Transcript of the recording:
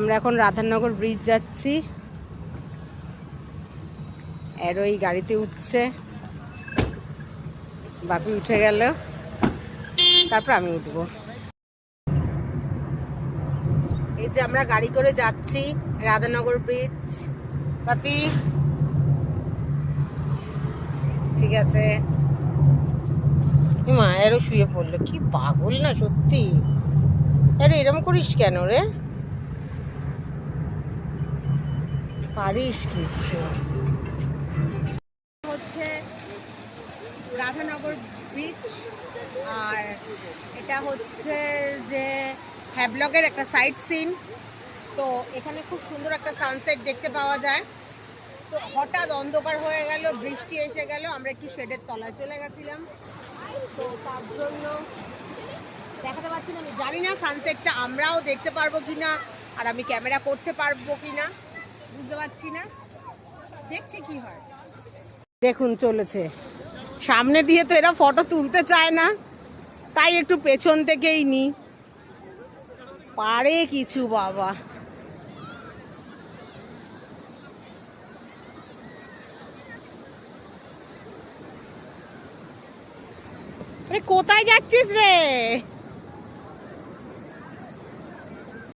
আমরা এখন রাধানগর ব্রিজ যাচ্ছি। এরও এই গাড়িতে উঠছে, বাপি উঠে গেল, তারপর আমি উঠবো। এই যে আমরা গাড়ি করে যাচ্ছি রাধানগর ব্রিজ। বাপি ঠিক আছে। মা এরও শুয়ে পড়লো, কি পাগল না সত্যি। আরে এরম করিস কেন রে, পারিস কিছু। হচ্ছে রাধানগর ব্রিজ, আর এটা হচ্ছে যে হ্যাভলগের একটা সাইট সিন। তো এখানে খুব সুন্দর একটা সানসেট দেখতে পাওয়া যায়। তো হঠাৎ অন্ধকার হয়ে গেল, বৃষ্টি এসে গেল, আমরা একটু শেডের তলায় চলে গেছিলাম। তো তার জন্য দেখাতে পারছি না। আমি জানি না সানসেটটা আমরাও দেখতে পারবো কিনা, আর আমি ক্যামেরা করতে পারবো কিনা বুঝতে পারছি না, দেখছি কি হয়। দেখুন চলেছে সামনে দিয়ে, তো এরা ফটো তুলতে চায় না, তাই একটু পেছন থেকেই নি। পারে কিছু বাবা। কোথায় যাচ্ছিস রে?